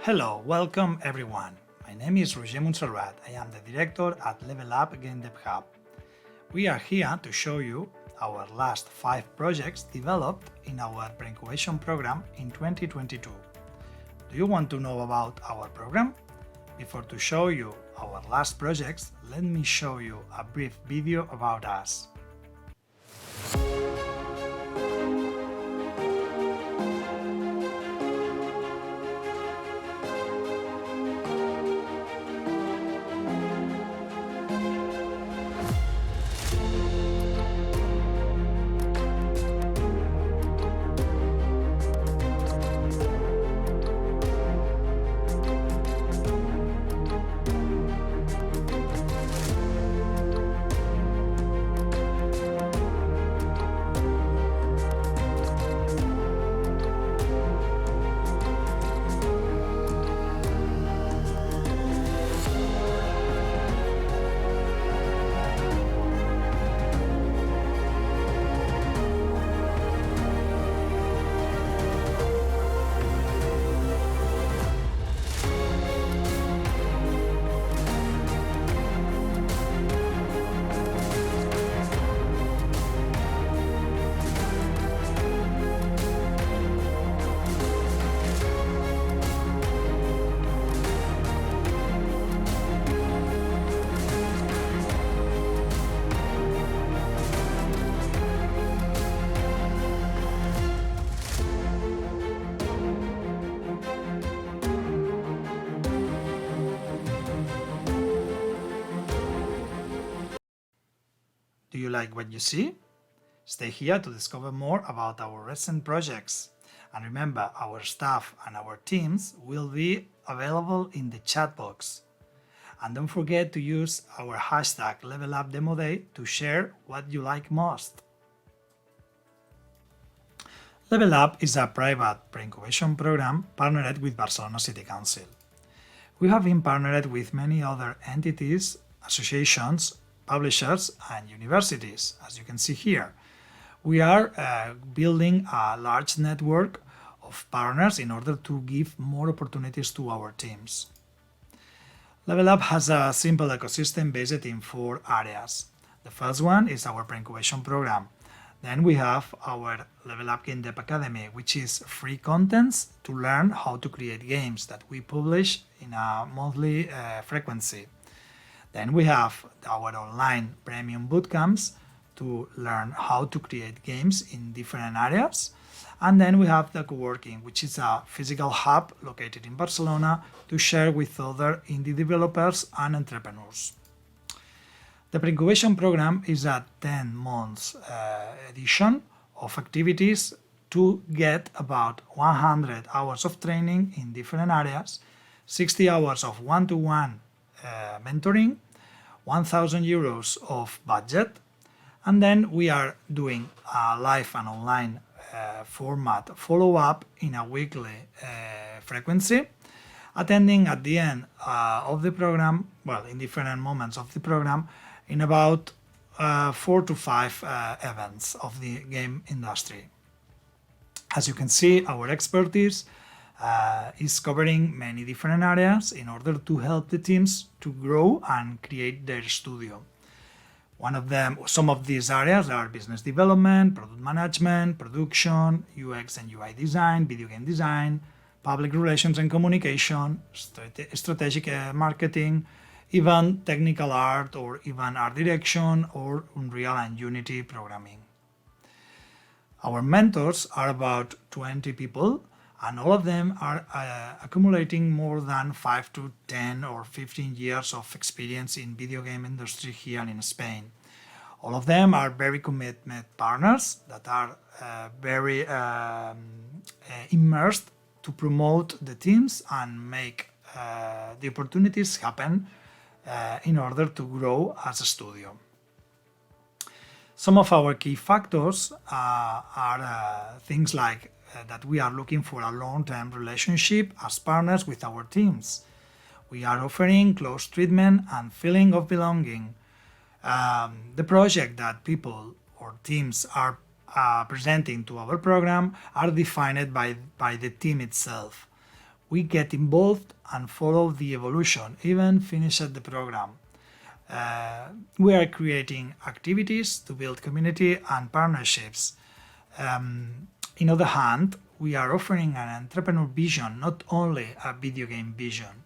Hello, welcome everyone. My name is Roger Montserrat. I am the director at Level Up Game Dev Hub. We are here to show you our last 5 projects developed in our pre-incubation program in 2022. Do you want to know about our program? Before to show you our last projects, let me show you a brief video about us. Do you like what you see? Stay here to discover more about our recent projects. And remember, our staff and our teams will be available in the chat box. And don't forget to use our hashtag #LevelUpDemoday to share what you like most. Level Up is a private pre-incubation program partnered with Barcelona City Council. We have been partnered with many other entities, associations, publishers and universities, as you can see here. We are building a large network of partners in order to give more opportunities to our teams. Level Up has a simple ecosystem based in 4 areas. The first one is our pre-incubation program. Then we have our Level Up Game Dev Academy, which is free contents to learn how to create games that we publish in a monthly frequency. Then we have our online premium bootcamps to learn how to create games in different areas. And then we have the co-working, which is a physical hub located in Barcelona to share with other indie developers and entrepreneurs. The pre-incubation program is a 10 months edition of activities to get about 100 hours of training in different areas, 60 hours of one-to-one mentoring, 1,000 euros of budget, and then we are doing a live and online format follow-up in a weekly frequency, attending at the end of the program, well, in different moments of the program, in about 4 to 5 events of the game industry. As you can see, our expertise is covering many different areas in order to help the teams to grow and create their studio. Some of these areas are business development, product management, production, UX and UI design, video game design, public relations and communication, strategic marketing, even technical art or even art direction or Unreal and Unity programming. Our mentors are about 20 people, and all of them are accumulating more than 5 to 10 or 15 years of experience in video game industry here in Spain. All of them are very committed partners that are very immersed to promote the teams and make the opportunities happen in order to grow as a studio. Some of our key factors are things like that we are looking for a long-term relationship as partners with our teams. We are offering close treatment and feeling of belonging. The project that people or teams are presenting to our program are defined by the team itself. we get involved and follow the evolution, even finish the program. We are creating activities to build community and partnerships. In other hand, we are offering an entrepreneur vision, not only a video game vision.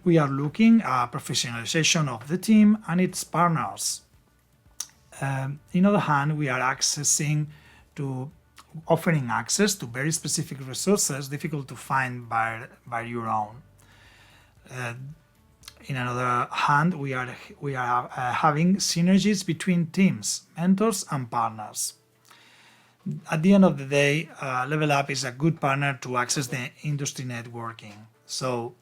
We are looking at professionalization of the team and its partners. In other hand, we are offering access to very specific resources difficult to find by your own. In another hand, we are having synergies between teams, mentors, and partners. At the end of the day, Level Up is a good partner to access the industry networking. So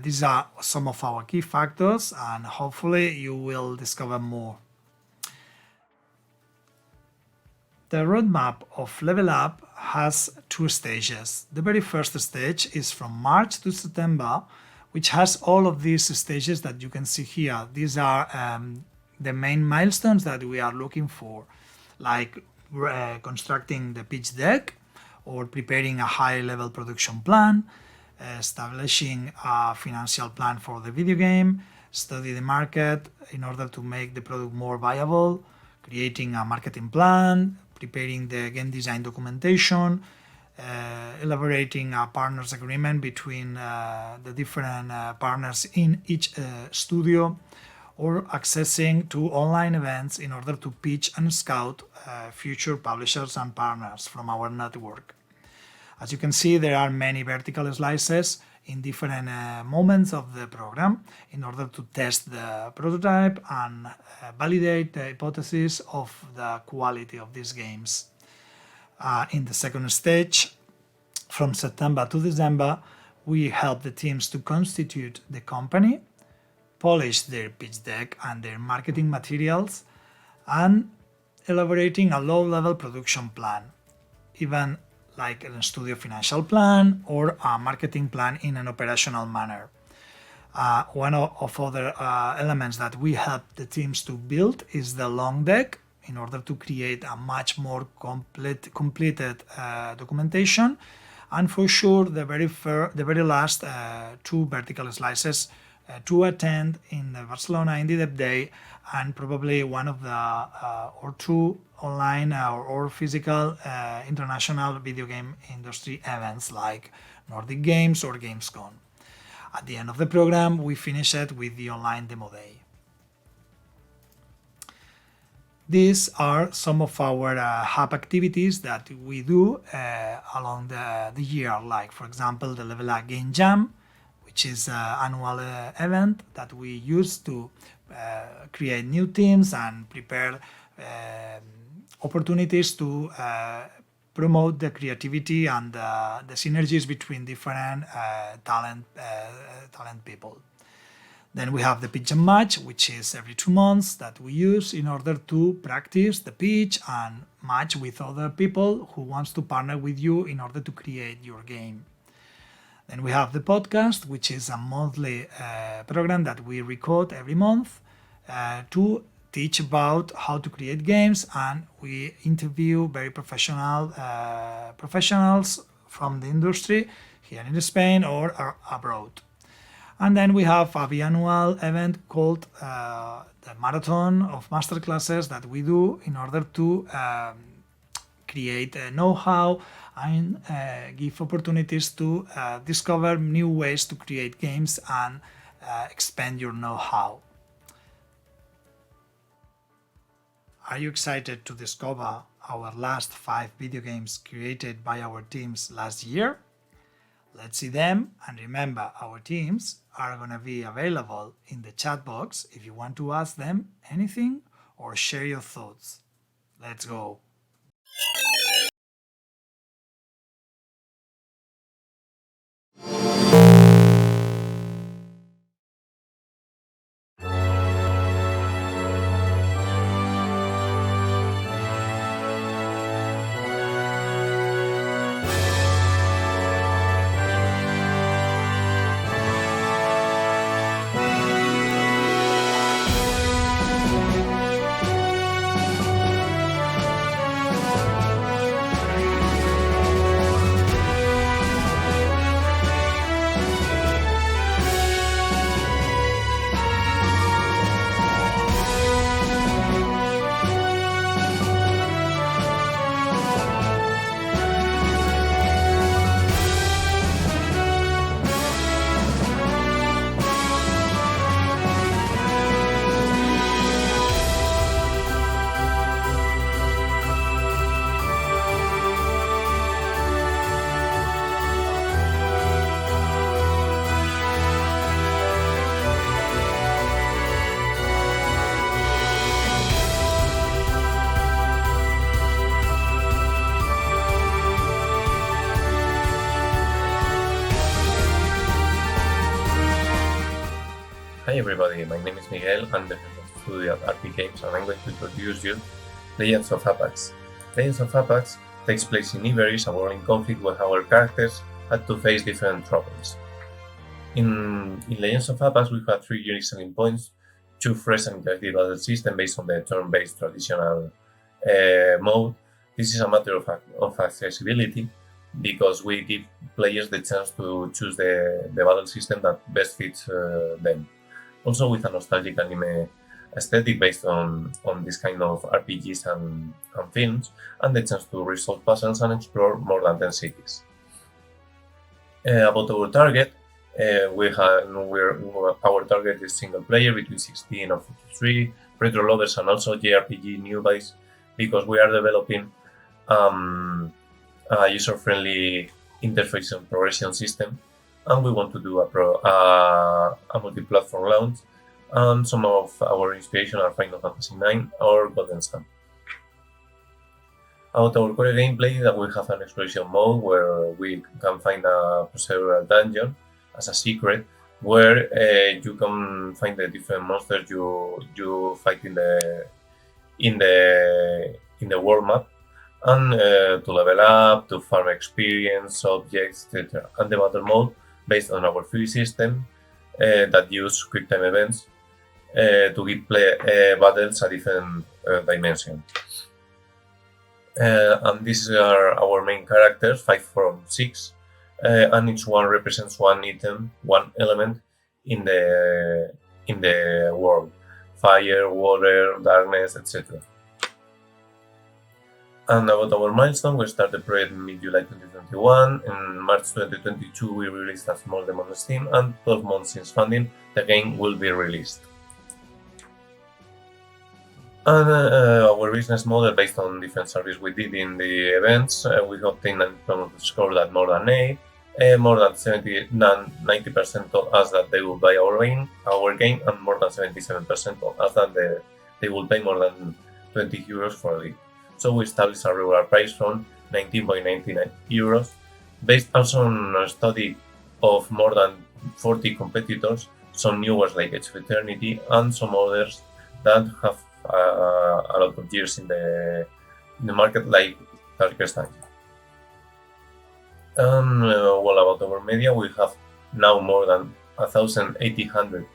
these are some of our key factors, and hopefully you will discover more. The roadmap of Level Up has 2 stages. The very first stage is from March to September, which has all of these stages that you can see here. These are the main milestones that we are looking for, like constructing the pitch deck or preparing a high-level production plan, establishing a financial plan for the video game, study the market in order to make the product more viable, creating a marketing plan, preparing the game design documentation, elaborating a partners agreement between the different partners in each studio, or accessing to online events in order to pitch and scout future publishers and partners from our network. As you can see, there are many vertical slices in different moments of the program in order to test the prototype and validate the hypothesis of the quality of these games. In the second stage, from September to December, we help the teams to constitute the company, polish their pitch deck and their marketing materials, and elaborating a low-level production plan, even like a studio financial plan or a marketing plan in an operational manner. One of other elements that we help the teams to build is the long deck in order to create a much more completed documentation, and for sure the very last 2 vertical slices to attend in the Barcelona Indie Dev Day, and probably one of the or 2 online or physical international video game industry events like Nordic Games or Gamescom. At the end of the program, we finish it with the online Demoday. These are some of our hub activities that we do along the year, like for example the Level Up Game Jam, which is an annual event that we use to create new teams and prepare opportunities to promote the creativity and the synergies between different talent people. Then we have the pitch and match, which is every 2 months that we use in order to practice the pitch and match with other people who wants to partner with you in order to create your game. Then we have the podcast, which is a monthly program that we record every month to teach about how to create games, and we interview very professionals from the industry here in Spain or abroad. And then we have a biannual event called the Marathon of Masterclasses that we do in order to create know-how and give opportunities to discover new ways to create games and expand your know-how. Are you excited to discover our last 5 video games created by our teams last year? Let's see them, and remember, our teams are going to be available in the chat box if you want to ask them anything or share your thoughts. Let's go! Hi everybody, my name is Miguel, I'm the head of studio at RP Games, and I'm going to introduce you Legends of Hapax. Legends of Hapax takes place in Iberis, a world in conflict where our characters had to face different troubles. In Legends of Hapax, we have three unique selling points: two fresh and interactive battle system based on the turn-based traditional mode. This is a matter of accessibility because we give players the chance to choose the battle system that best fits them. Also with a nostalgic anime aesthetic based on this kind of RPGs and films, and the chance to resolve puzzles and explore more than 10 cities. About our target, our target is single player between 16 or 53, retro lovers, and also JRPG newbies, because we are developing a user-friendly interface and progression system, and we want to do a multi-platform launch. And some of our inspiration are Final Fantasy IX or Golden Sun. About our core gameplay, that we have an exploration mode where we can find a procedural dungeon as a secret, where you can find the different monsters you fight in the world map, and to level up, to farm experience, objects, etc. And the battle mode based on our free system that use quick time events to give battles a different dimension. And these are our main characters, 5 from 6, and each one represents one item, one element in the world: fire, water, darkness, etc. And about our milestone, we started the project in mid-July 2021. In March 2022, we released a small demo on Steam, and 12 months since funding, the game will be released. And our business model, based on different surveys we did in the events, we obtained a score that more than 8. More than 90% told us that they will buy our game, and more than 77% told us that they will pay more than 20 euros for it. So we established a regular price from 19.99 euros, based also on a study of more than 40 competitors, some new ones like Age of Eternity, and some others that have a lot of years in the market, like Darkest Dungeon. Well, about our media, we have now more than 1,800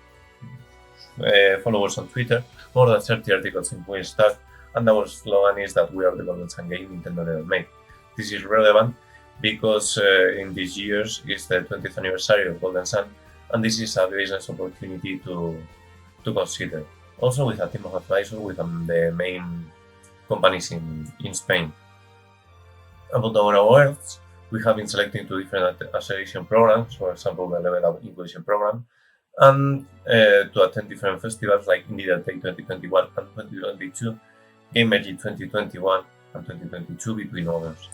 followers on Twitter, more than 30 articles in Stack, and our slogan is that we are the Golden Sun game Nintendo never made. This is relevant because in these years is the 20th anniversary of Golden Sun, and this is a business opportunity to consider. Also, with a team of advisors with the main companies in Spain. About our awards, we have been selected to different acceleration programs, for example, the Level Up Pre-incubation program, and to attend different festivals like Indie Day 2021 and 2022, Gamergy 2021 and 2022, between others.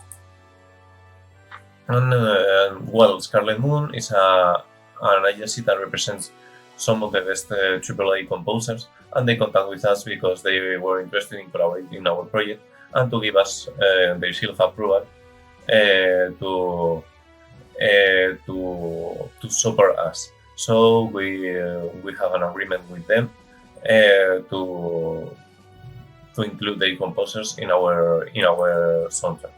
And well, Scarlet Moon is an agency that represents some of the best AAA composers, and they contact with us because they were interested in collaborating in our project and to give us their seal of approval to support us. So we have an agreement with them to include their composers in our soundtrack.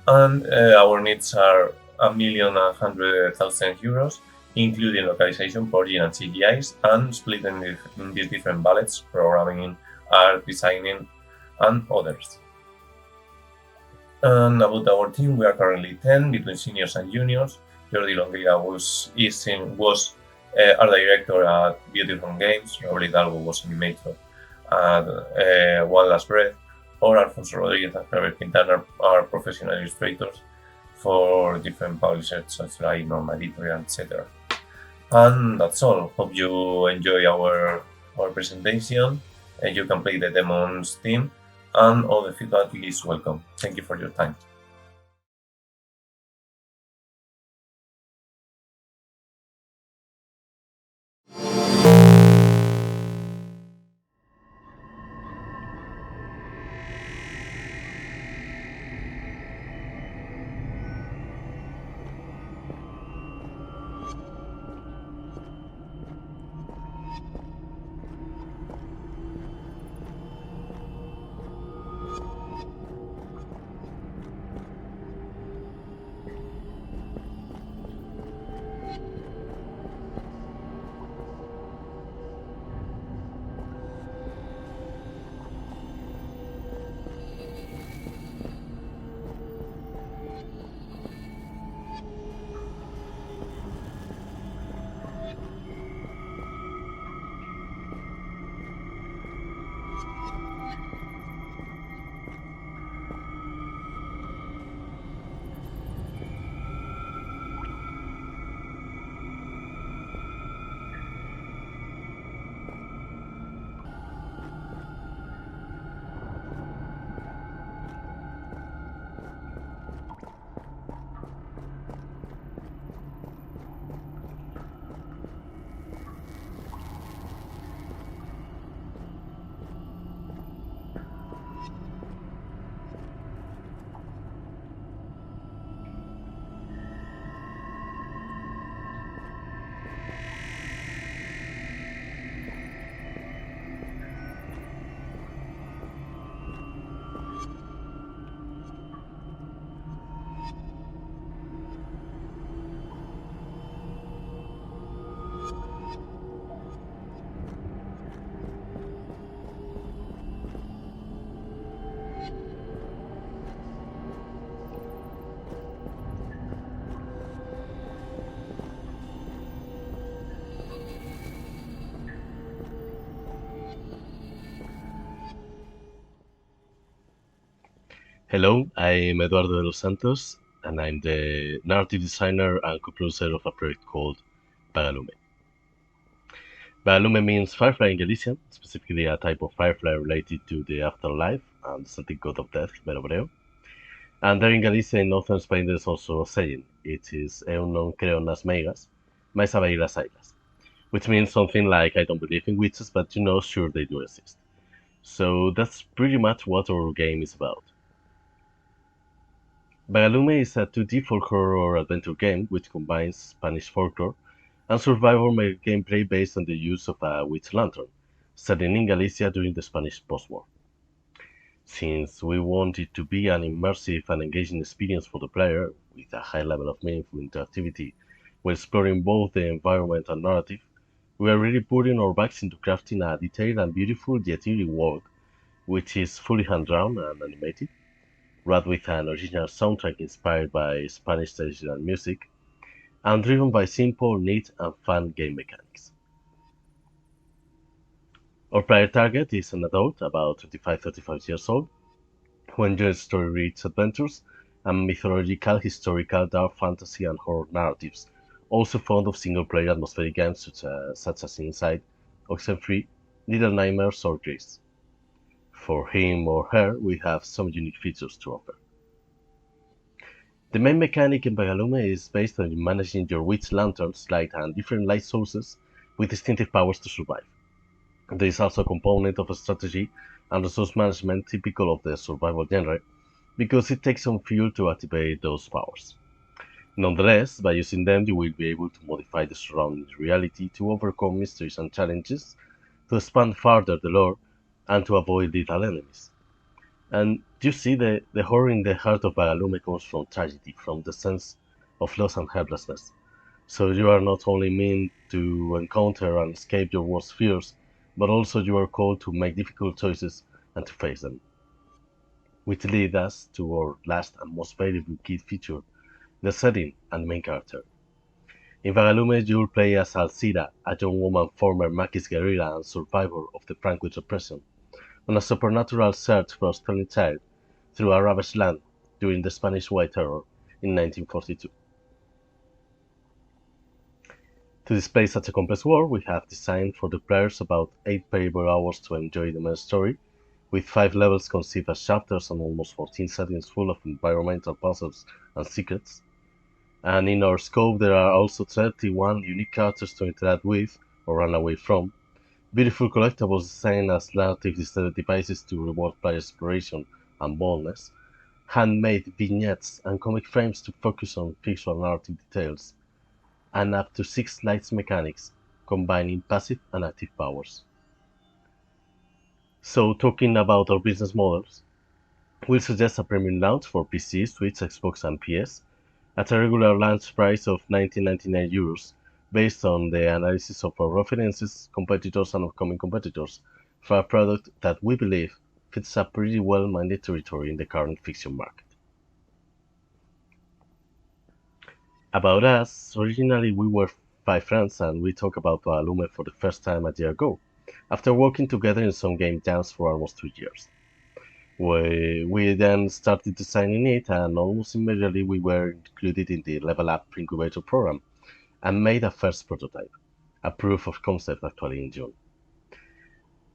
And our needs are 1,100,000 euros, including localization, porting, and CGIs, and split in these different ballets: programming, art, designing, and others. And about our team, we are currently 10, between seniors and juniors. Jordi Longueira was art director at Beautiful Games. Raúl Hidalgo was animator at One Last Breath, or Alfonso Rodriguez and Javier Quintana are professional illustrators for different publishers such like Norma Editorial, etc. And that's all. Hope you enjoy our presentation, and you can play the demo on Steam, and all the feedback is welcome. Thank you for your time. Hello, I'm Eduardo de los Santos, and I'm the narrative designer and co-producer of a project called Vagalume. Vagalume means firefly in Galician, specifically a type of firefly related to the afterlife and the Celtic god of death, Demoday. And there in Galicia, in northern Spain, there's also a saying. It is Eu non creo nas meigas, mas sabei las aigas, which means something like I don't believe in witches, but sure they do exist. So that's pretty much what our game is about. Vagalume is a 2D folk horror adventure game which combines Spanish folklore and survival gameplay based on the use of a witch lantern, set in Galicia during the Spanish post-war. Since we want it to be an immersive and engaging experience for the player, with a high level of meaningful interactivity while exploring both the environment and narrative, we are really putting our backs into crafting a detailed and beautiful yet eerie world, which is fully hand-drawn and animated, wrapped with an original soundtrack inspired by Spanish traditional music, and driven by simple, neat, and fun game mechanics. Our player target is an adult, about 25-35 years old, who enjoys story-rich adventures and mythological, historical, dark fantasy, and horror narratives, also fond of single-player atmospheric games such as Inside, Oxenfree, Little Nightmares, or Grease. For him or her, we have some unique features to offer. The main mechanic in Vagalume is based on managing your witch lanterns, light, and different light sources with distinctive powers to survive. There is also a component of strategy and resource management typical of the survival genre, because it takes some fuel to activate those powers. Nonetheless, by using them, you will be able to modify the surrounding reality to overcome mysteries and challenges, to expand further the lore, and to avoid lethal enemies. And you see, the horror in the heart of Vagalume comes from tragedy, from the sense of loss and helplessness. So you are not only meant to encounter and escape your worst fears, but also you are called to make difficult choices and to face them. Which leads us to our last and most valuable key feature, the setting and main character. In Vagalume, you'll play as Alcira, a young woman former Maquis guerrilla and survivor of the Franquist repression, on a supernatural search for a stolen child through a ravaged land during the Spanish White Terror in 1942. To display such a complex world, we have designed for the players about 8 playable hours to enjoy the main story, with 5 levels conceived as chapters and almost 14 settings full of environmental puzzles and secrets. And in our scope, there are also 31 unique characters to interact with or run away from, beautiful collectibles designed as narrative devices to reward player exploration and boldness, handmade vignettes and comic frames to focus on visual narrative details, and up to 6 lights mechanics, combining passive and active powers. So, talking about our business models, we'll suggest a premium launch for PC, Switch, Xbox, and PS at a regular launch price of €19.99, based on the analysis of our references, competitors, and upcoming competitors, for a product that we believe fits a pretty well-minded territory in the current fiction market. About us, originally we were 5 friends and we talked about Vagalume for the first time a year ago, after working together in some game jams for almost 2 years. We then started designing it, and almost immediately we were included in the Level Up Pre-incubation program and made a first prototype, a proof of concept actually in June.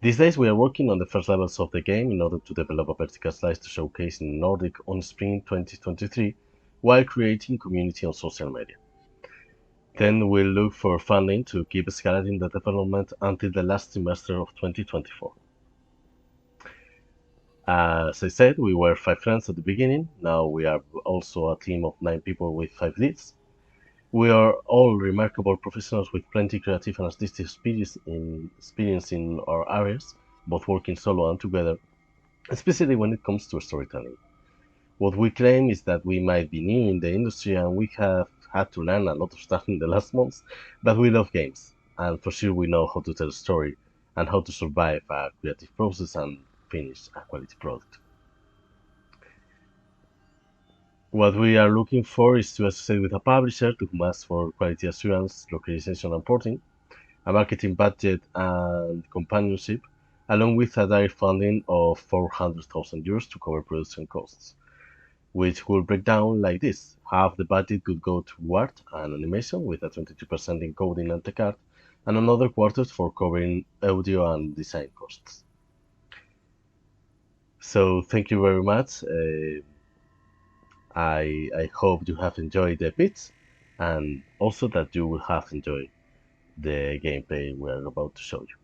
These days we are working on the first levels of the game in order to develop a vertical slice to showcase in Nordic on spring 2023, while creating community on social media. Then we'll look for funding to keep escalating the development until the last semester of 2024. As I said, we were 5 friends at the beginning. Now we are also a team of 9 people with 5 leads. We are all remarkable professionals with plenty creative and artistic experience in our areas, both working solo and together, especially when it comes to storytelling. What we claim is that we might be new in the industry and we have had to learn a lot of stuff in the last months, but we love games, and for sure we know how to tell a story and how to survive a creative process and finish a quality product. What we are looking for is to associate with a publisher to whom asks for quality assurance, localization and porting, a marketing budget and companionship, along with a direct funding of €400,000 to cover production costs, which will break down like this. Half the budget could go toward an animation with a 22% in coding and tech art, and another quarter for covering audio and design costs. So thank you very much. I hope you have enjoyed the pitch, and also that you will have enjoyed the gameplay we are about to show you.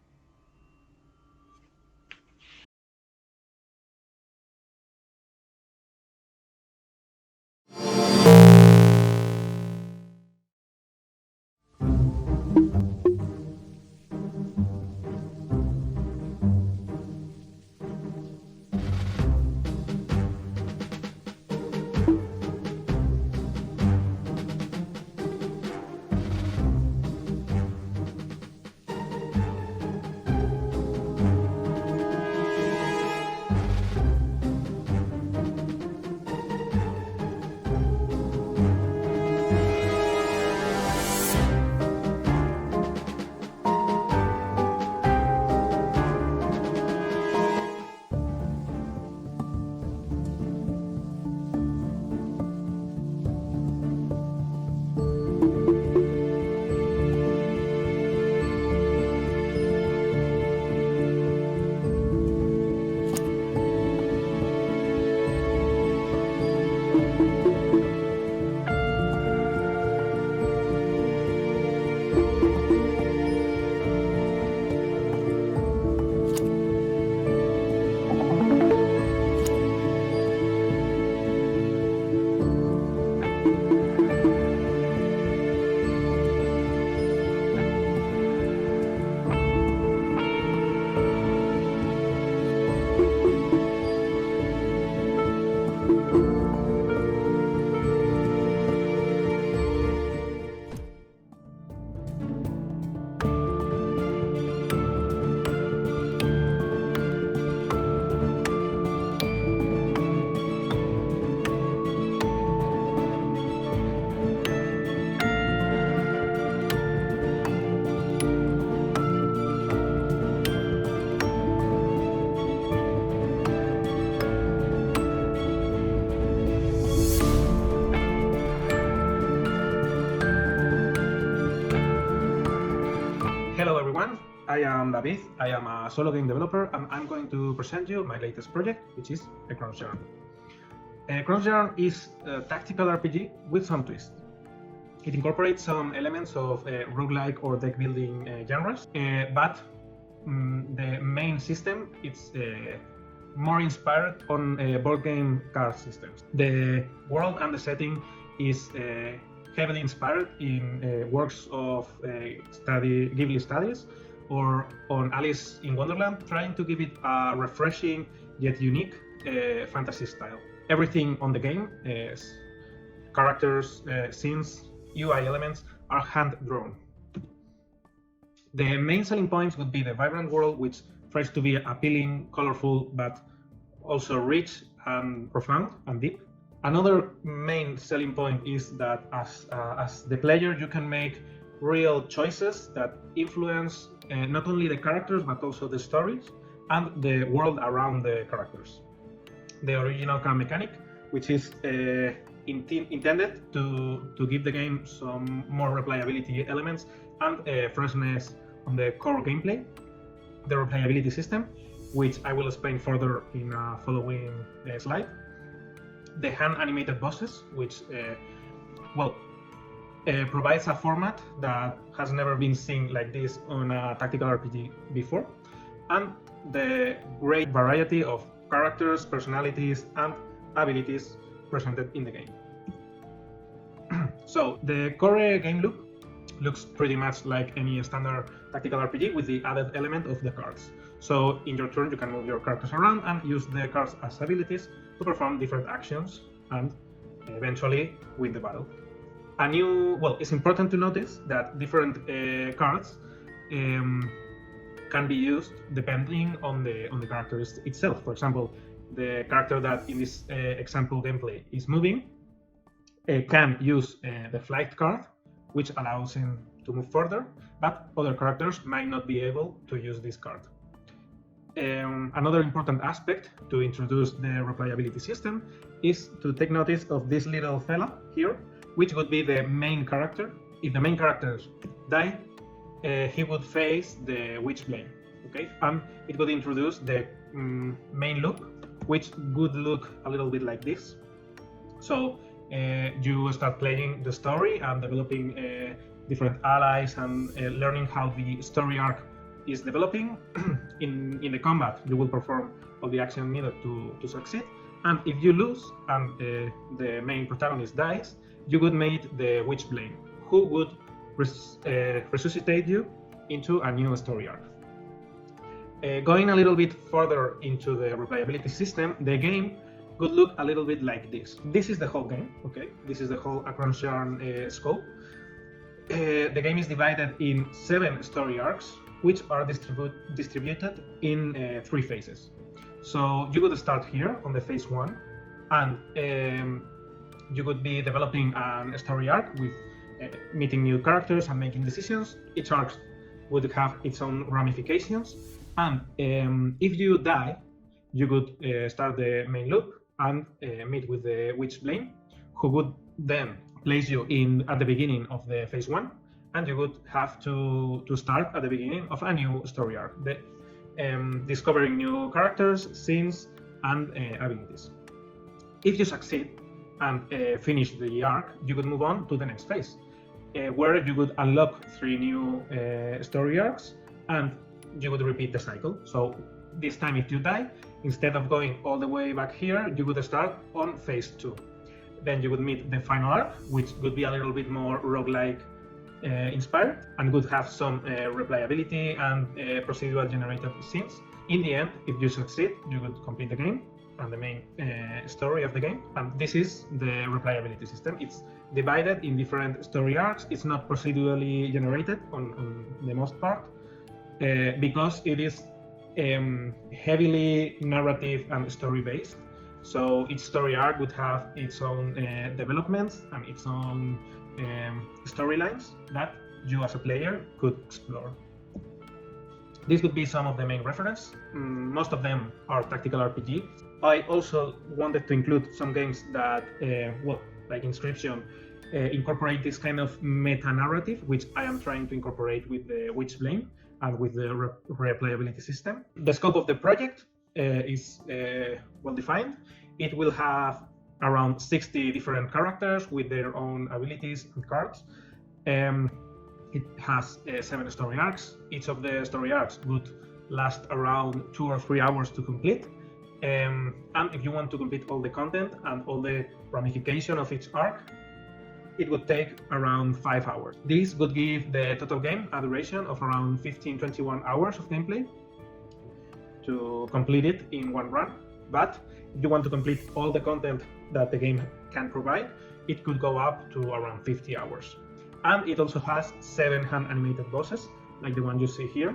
Hello everyone, I am David, I am a solo game developer and I'm going to present you my latest project, which is a Clousure. Clousure is a tactical RPG with some twist. It incorporates some elements of roguelike or deck building genres, but the main system is more inspired on board game card systems. The world and the setting is heavily inspired in works of Ghibli studies or on Alice in Wonderland, trying to give it a refreshing yet unique fantasy style. Everything on the game, characters, scenes, UI elements are hand-drawn. The main selling points would be the vibrant world, which tries to be appealing, colorful, but also rich and profound and deep. Another main selling point is that as the player, you can make real choices that influence not only the characters but also the stories and the world around the characters. The original card mechanic, which is intended to give the game some more replayability elements and freshness on the core gameplay. The replayability system, which I will explain further in a following slide. The hand-animated bosses, which provides a format that has never been seen like this on a tactical RPG before, and the great variety of characters, personalities, and abilities presented in the game. So the core game loop looks pretty much like any standard tactical RPG with the added element of the cards. So in your turn, you can move your characters around and use the cards as abilities to perform different actions and eventually win the battle. It's important to notice that different cards can be used depending on the character itself. For example, the character that in this example gameplay is moving can use the flight card, which allows him to move further, but other characters might not be able to use this card. another important aspect to introduce the replayability system is to take notice of this little fella here, which would be the main character. If the main characters die, he would face the Witchblade, okay? And it would introduce the main loop, which would look a little bit like this. So you start playing the story and developing different allies and learning how the story arc is developing. In the combat, you will perform all the action needed to succeed. And if you lose and the main protagonist dies, you would meet the Witchblade, who would resuscitate you into a new story arc. Going a little bit further into the replayability system, the game could look a little bit like this. This is the whole game, okay? This is the whole Crone scope. The game is divided in 7 story arcs, which are distributed in 3 phases. So you would start here on the phase 1, and you would be developing a story arc with meeting new characters and making decisions. Each arc would have its own ramifications, and if you die, you would start the main loop and meet with the Witchblade, who would then place you at the beginning of the phase 1, and you would have to start at the beginning of a new story arc, discovering new characters, scenes, and abilities. If you succeed and finish the arc, you could move on to the next phase, where you would unlock 3 new story arcs, and you would repeat the cycle. So this time, if you die, instead of going all the way back here, you would start on phase 2. Then you would meet the final arc, which would be a little bit more roguelike inspired, and would have some replayability and procedural generated scenes. In the end, if you succeed, you would complete the game and the main story of the game. And this is the replayability system. It's divided in different story arcs. It's not procedurally generated on the most part, because it is heavily narrative and story based. So each story arc would have its own developments and its own storylines that you as a player could explore. These would be some of the main references. Most of them are tactical RPG. I also wanted to include some games that, like Inscription, incorporate this kind of meta-narrative, which I am trying to incorporate with the Witchblade and with the replayability system. The scope of the project is well defined. It will have around 60 different characters with their own abilities and cards. It has 7 story arcs. Each of the story arcs would last around 2 or 3 hours to complete. And if you want to complete all the content and all the ramification of each arc, it would take around 5 hours. This would give the total game a duration of around 15-21 hours of gameplay to complete it in one run. But if you want to complete all the content that the game can provide, it could go up to around 50 hours. And it also has 7 hand-animated bosses, like the one you see here,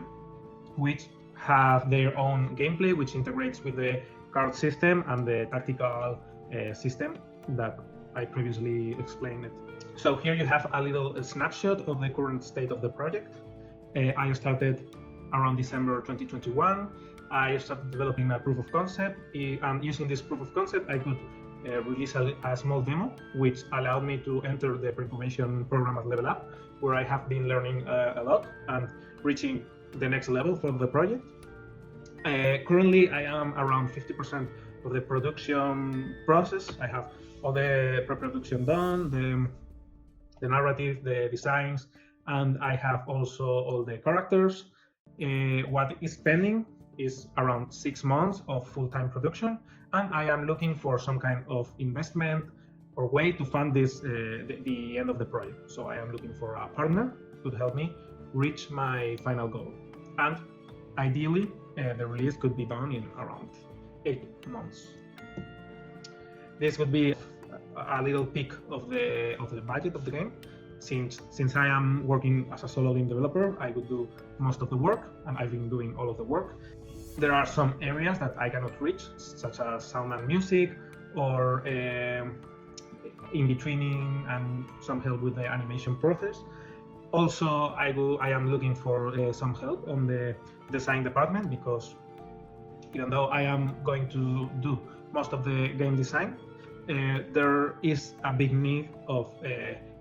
which have their own gameplay, which integrates with the card system and the tactical system that I previously explained. So here you have a little snapshot of the current state of the project. I started around December 2021. I started developing a proof of concept, and using this proof of concept, I could release a small demo, which allowed me to enter the pre-incubation program at Level Up, where I have been learning a lot and reaching the next level for the project. Currently, I am around 50% of the production process. I have all the pre-production done, the narrative, the designs, and I have also all the characters. What is pending is around 6 months of full-time production, and I am looking for some kind of investment or way to fund this the end of the project. So I am looking for a partner who could help me reach my final goal. And ideally, the release could be done in around 8 months. This would be a little peek of the budget of the game. Since I am working as a solo game developer, I would do most of the work, and I've been doing all of the work. There are some areas that I cannot reach, such as sound and music, or in-betweening and some help with the animation process. Also, I am looking for some help on the design department, because even though I am going to do most of the game design, there is a big need of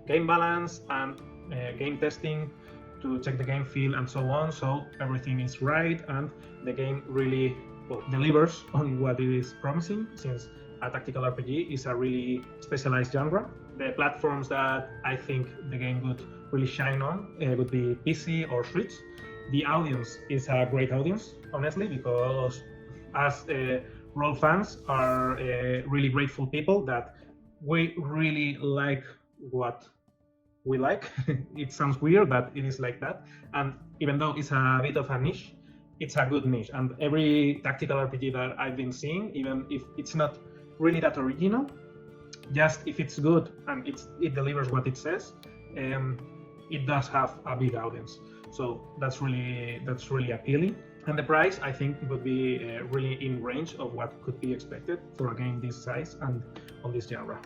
game balance and game testing to check the game feel and so on, so everything is right and the game really delivers on what it is promising, since a tactical RPG is a really specialized genre. The platforms that I think the game would really shine on would be PC or Switch. The audience is a great audience, honestly, because as role fans are really grateful people that we really like what we like. It sounds weird, but it is like that. And even though it's a bit of a niche, it's a good niche. And every tactical RPG that I've been seeing, even if it's not really that original, just if it's good and it delivers what it says, it does have a big audience. So that's really appealing. And the price, I think, would be really in range of what could be expected for a game this size and on this genre.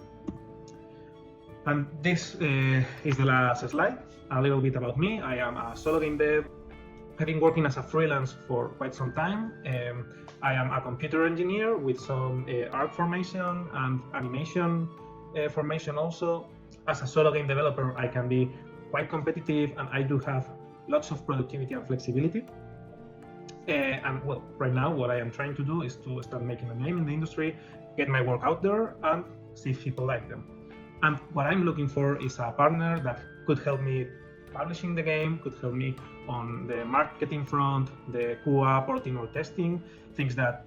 And this is the last slide. A little bit about me. I am a solo game dev. I've been working as a freelance for quite some time. I am a computer engineer with some art formation and animation formation also. As a solo game developer, I can be quite competitive and I do have lots of productivity and flexibility. And well, right now what I am trying to do is to start making a name in the industry, get my work out there and see if people like them. And what I'm looking for is a partner that could help me publishing the game, could help me on the marketing front, the QA, porting or testing, things that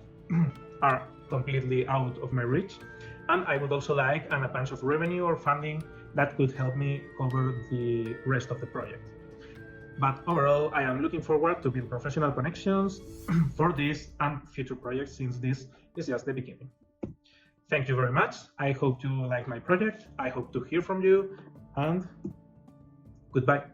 are completely out of my reach. And I would also like a bunch of revenue or funding that could help me cover the rest of the project. But overall, I am looking forward to build professional connections for this and future projects, since this is just the beginning. Thank you very much. I hope you like my project. I hope to hear from you, and goodbye.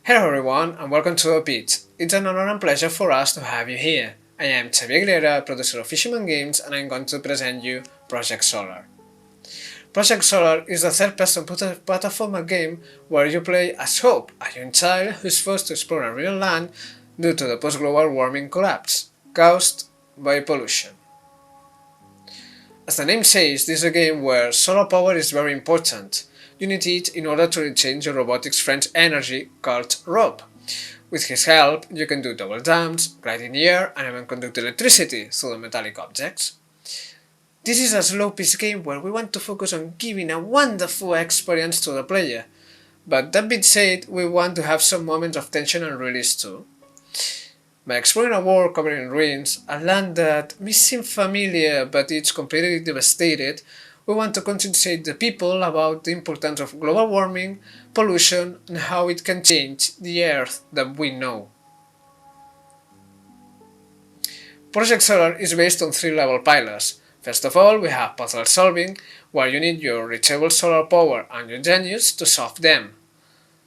Hello everyone and welcome to Up It. It's an honor and pleasure for us to have you here. I am Xavier Aguilera, producer of Fisherman Games, and I'm going to present you Project Solar. Project Solar is a third-person platformer game where you play as Hope, a young child who is forced to explore a real land due to the post-global warming collapse, caused by pollution. As the name says, this is a game where solar power is very important. You need it in order to rechange your robotics friend's energy, called Rob. With his help, you can do double jumps, glide in the air, and even conduct electricity through the metallic objects. This is a slow-paced game where we want to focus on giving a wonderful experience to the player. But that being said, we want to have some moments of tension and release too. By exploring a world covered in ruins, a land that may seem familiar but it's completely devastated, we want to conscientize the people about the importance of global warming, pollution, and how it can change the Earth that we know. Project Solar is based on 3 level pillars. First of all, we have puzzle solving, where you need your reachable solar power and your genius to solve them.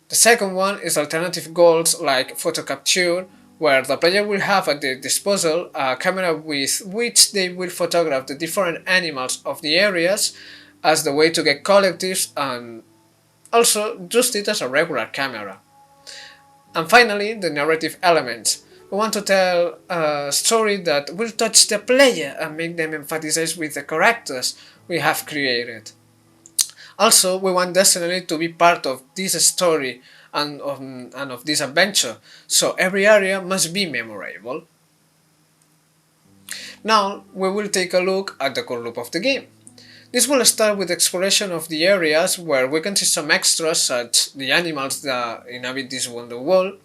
The second one is alternative goals like photo capture, where the player will have at their disposal a camera with which they will photograph the different animals of the areas as the way to get collectives and also just it as a regular camera. And finally, the narrative elements. We want to tell a story that will touch the player and make them empathize with the characters we have created. Also, we want the scenery to be part of this story and of this adventure, so every area must be memorable. Now, we will take a look at the core loop of the game. This will start with exploration of the areas where we can see some extras such the animals that inhabit this wonder world,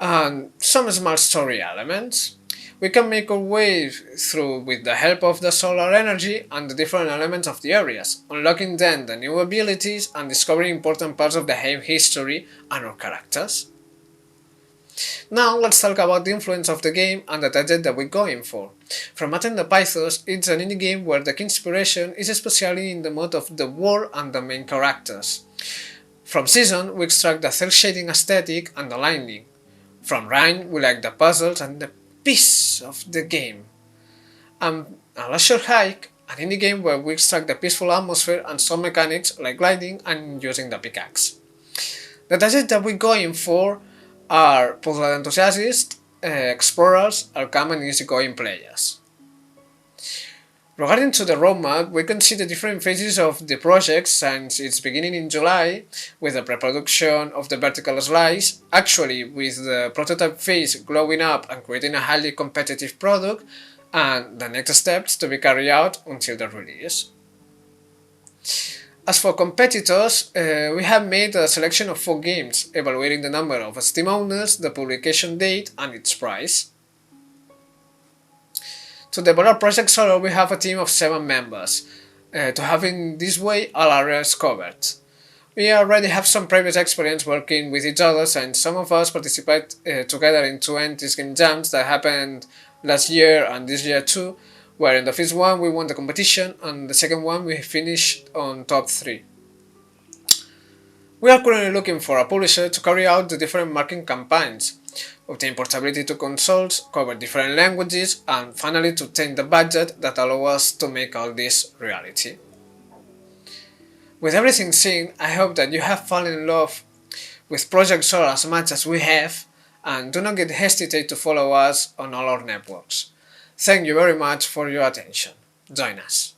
and some small story elements. We can make our way through with the help of the solar energy and the different elements of the areas, unlocking then the new abilities and discovering important parts of the game history and our characters. Now let's talk about the influence of the game and the target that we're going for. From Matt and the Pythos, it's an indie game where the key inspiration is especially in the mode of the world and the main characters. From Season, we extract the cel shading aesthetic and the lighting. From Rhine, we like the puzzles and the peace of the game. And a Leisure Hike, an indie game where we extract the peaceful atmosphere and some mechanics like gliding and using the pickaxe. The target that we're going for are puzzle enthusiasts, explorers, or calm and easygoing players. Regarding to the roadmap, we can see the different phases of the project since its beginning in July, with the pre-production of the vertical slice, actually with the prototype phase glowing up and creating a highly competitive product, and the next steps to be carried out until the release. As for competitors, we have made a selection of 4 games, evaluating the number of Steam owners, the publication date, and its price. To develop Project Solar, we have a team of 7 members, to have in this way all areas covered. We already have some previous experience working with each other, and some of us participate together in 2 entities game jams that happened last year and this year too, where in the first one we won the competition and the second one we finished on top 3. We are currently looking for a publisher to carry out the different marketing campaigns, obtain portability to consoles, cover different languages, and finally to obtain the budget that allows us to make all this reality. With everything seen, I hope that you have fallen in love with Project Solar as much as we have, and do not hesitate to follow us on all our networks. Thank you very much for your attention. Join us.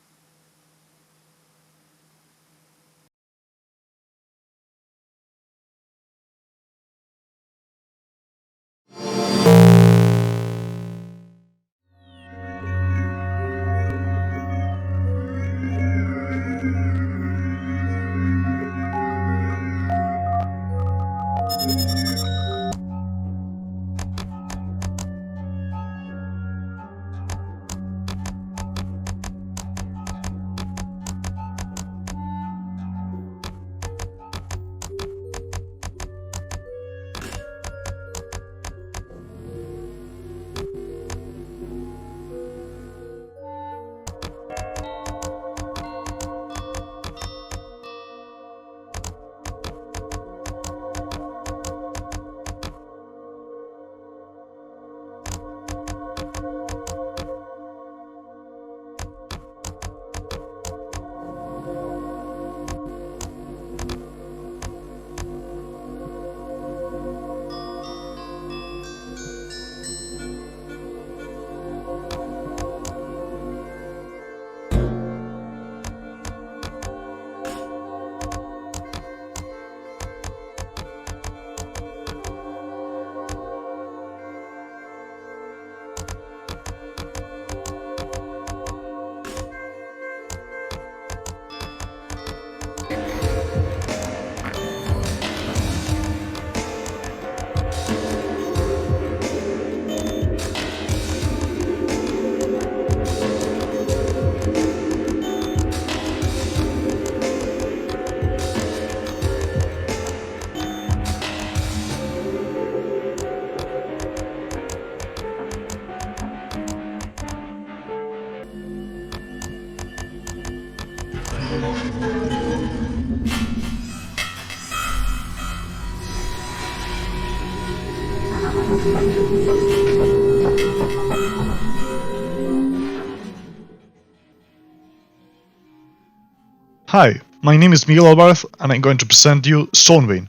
Hi, my name is Miguel Alvarez and I'm going to present you Stonebane,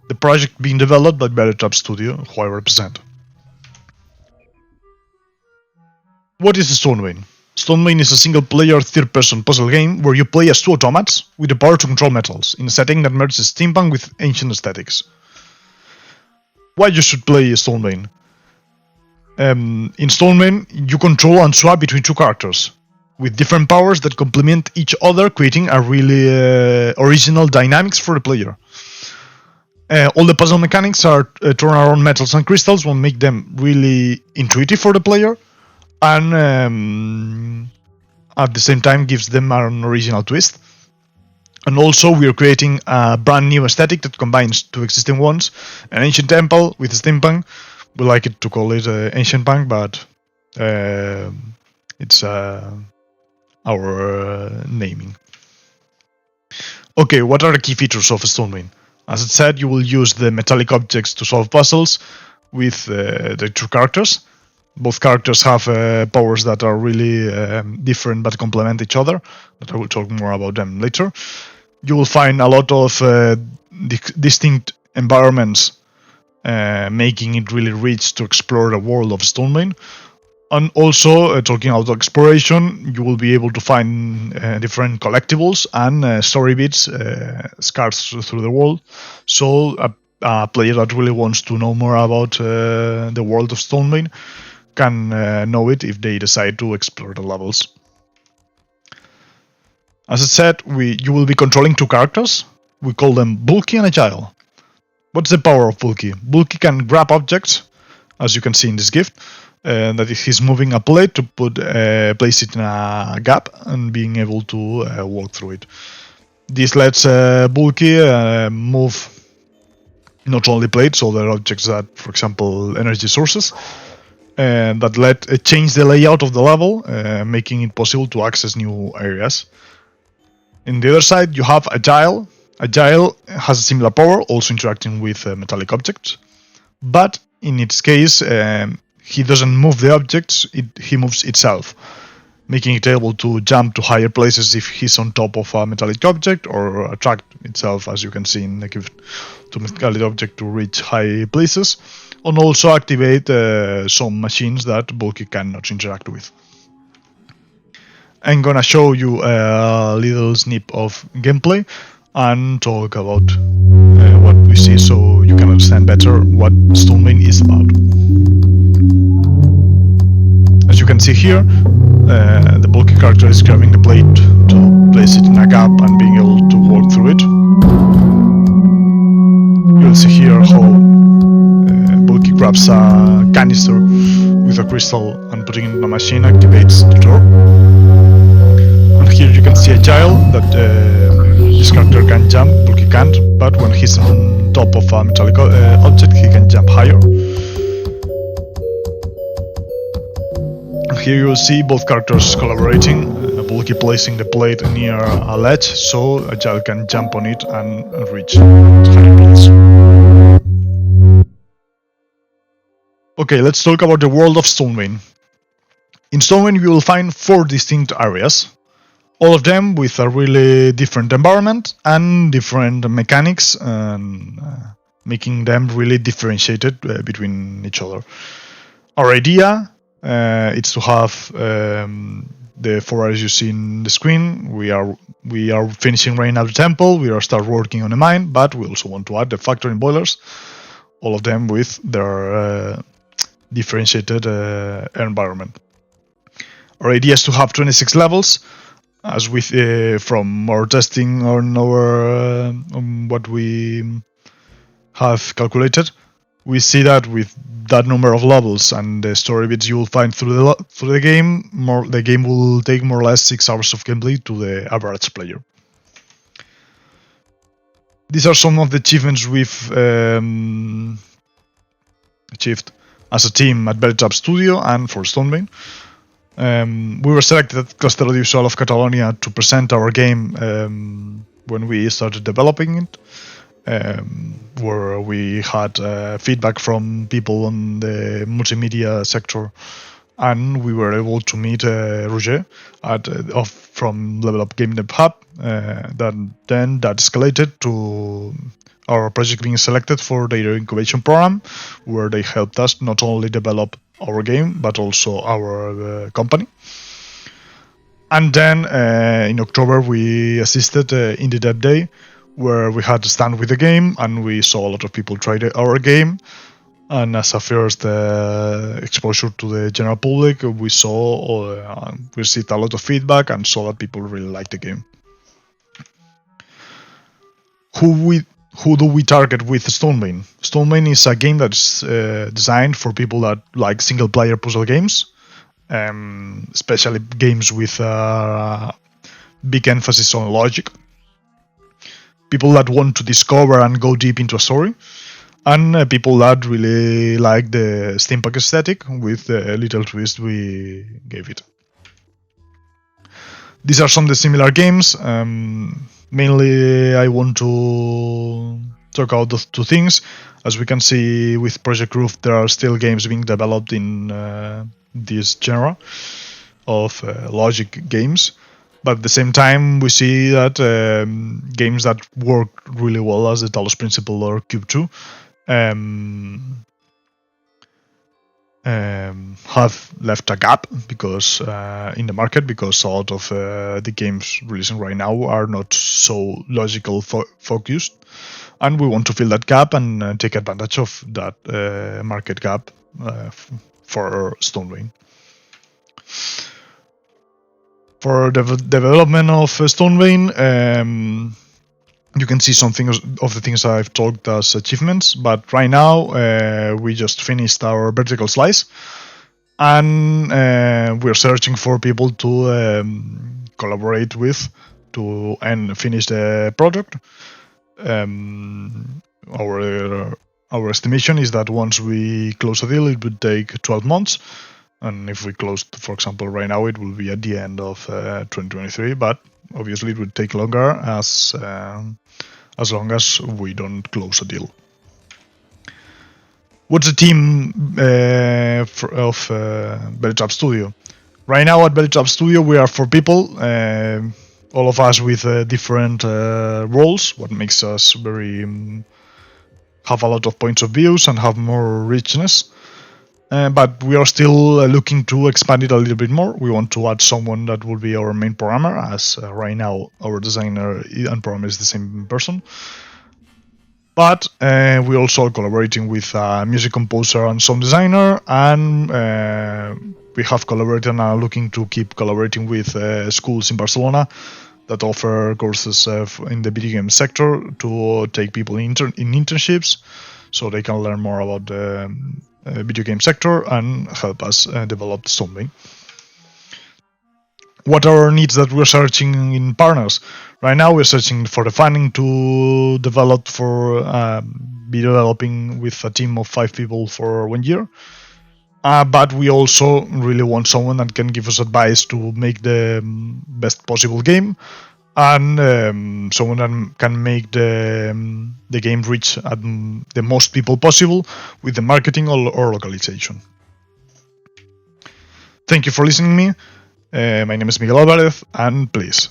the project being developed by Level Up Studio, who I represent. What is Stonebane? Stonebane is a single-player third-person puzzle game where you play as two automats with the power to control metals, in a setting that merges steampunk with ancient aesthetics. Why you should play Stonebane? In Stonebane, you control and swap between two characters, with different powers that complement each other, creating a really original dynamics for the player. All the puzzle mechanics are turn around metals and crystals, will make them really intuitive for the player, and at the same time gives them an original twist. And also we are creating a brand new aesthetic that combines two existing ones, an ancient temple with steampunk. We like it to call it ancient punk, but it's our naming. Okay, what are the key features of Stonebane? As it said, you will use the metallic objects to solve puzzles with the two characters. Both characters have powers that are really different but complement each other, but I will talk more about them later. You will find a lot of distinct environments, making it really rich to explore the world of Stonebane. And also, talking about exploration, you will be able to find different collectibles and story bits scattered through the world. So a player that really wants to know more about the world of Stonebane can know it if they decide to explore the levels. As I said, you will be controlling two characters. We call them Bulky and Agile. What's the power of Bulky? Bulky can grab objects, as you can see in this GIF, that he's moving a plate to place it in a gap and being able to walk through it. This lets Bulky move not only plates, other objects that, for example, energy sources, that let change the layout of the level, making it possible to access new areas. In the other side, you have Agile. Agile has a similar power, also interacting with metallic objects, but in its case, he doesn't move the objects, he moves itself, making it able to jump to higher places if he's on top of a metallic object, or attract itself, as you can see in the GIF, to metallic object to reach high places, and also activate some machines that Bulky cannot interact with. I'm gonna show you a little snip of gameplay and talk about what we see, so you can understand better what Stonebane is about. As you can see here, the Bulky character is grabbing the plate to place it in a gap and being able to walk through it. You'll see here how Bulky grabs a canister with a crystal and putting it in a machine activates the door. And here you can see Agile, that this character can jump, Bulky can't, but when he's on top of a metallic object he can jump higher. Here you'll see both characters collaborating, Bulky placing the plate near a ledge so Agile can jump on it and reach higher places. Okay, let's talk about the world of Stonebane. In Stonebane you will find 4 distinct areas, all of them with a really different environment and different mechanics, and making them really differentiated between each other. Our idea it's to have the 4 areas you see in the screen. We are finishing right now the temple, we are start working on the mine, but we also want to add the factory and boilers, all of them with their differentiated environment. Our idea is to have 26 levels, as with from our testing on our on what we have calculated. We see that with that number of levels and the story bits you will find through the game, the game will take more or less 6 hours of gameplay to the average player. These are some of the achievements we've achieved as a team at Level Up Studio and for Stonebane. We were selected at Cluster Audiovisual of Catalonia to present our game when we started developing it, where we had feedback from people on the multimedia sector and we were able to meet Roger from Level Up Game Dev Hub. That escalated to our project being selected for their incubation program, where they helped us not only develop our game but also our company. And then in October we assisted in the Dev Day, where we had to stand with the game and we saw a lot of people try our game. And as a first exposure to the general public, we received a lot of feedback and saw that people really liked the game. Who do we target with Stonebane? Stonebane is a game that's designed for people that like single-player puzzle games, especially games with big emphasis on logic. People that want to discover and go deep into a story, and people that really like the steampunk aesthetic with the little twist we gave it. These are some of the similar games. Mainly I want to talk about the two things. As we can see with Project Roof, there are still games being developed in this genre of logic games. But at the same time, we see that games that work really well as the Talos Principle or Cube 2 have left a gap because in the market, because a lot of the games releasing right now are not so logical focused, and we want to fill that gap and take advantage of that market gap for Stonebane. For the development of Stonebane, you can see something of the things I've talked as achievements, but right now we just finished our vertical slice, and we're searching for people to collaborate with to finish the product. Our estimation is that once we close a deal, it would take 12 months. And if we closed, for example, right now, it will be at the end of 2023. But obviously, it would take longer as long as we don't close a deal. What's the team of Belly Trap Studio? Right now at Belly Trap Studio, we are 4 people, all of us with different roles, what makes us have a lot of points of views and have more richness. But we are still looking to expand it a little bit more. We want to add someone that will be our main programmer, as right now our designer and programmer is the same person. But we also are collaborating with a music composer and sound designer, and we have collaborated and are looking to keep collaborating with schools in Barcelona that offer courses in the video game sector to take people in internships, so they can learn more about the video game sector and help us develop Stonebane. What are our needs that we're searching in partners? Right now we're searching for the funding to develop for video developing with a team of 5 people for 1 year. But we also really want someone that can give us advice to make the best possible game, and someone that can make the game reach at the most people possible with the marketing or localization. Thank you for listening to me. My name is Miguel Alvarez, and please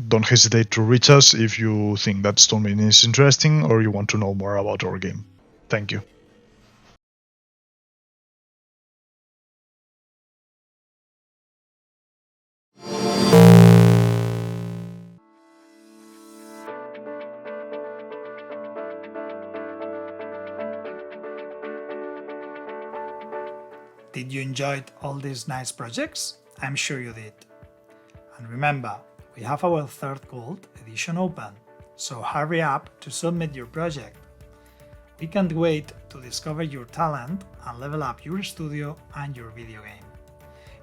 don't hesitate to reach us if you think that Stonebane is interesting or you want to know more about our game. Thank you. Did you enjoy all these nice projects? I'm sure you did. And remember, we have our 3rd Gold edition open, so hurry up to submit your project. We can't wait to discover your talent and level up your studio and your video game.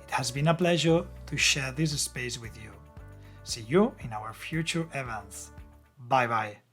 It has been a pleasure to share this space with you. See you in our future events. Bye bye.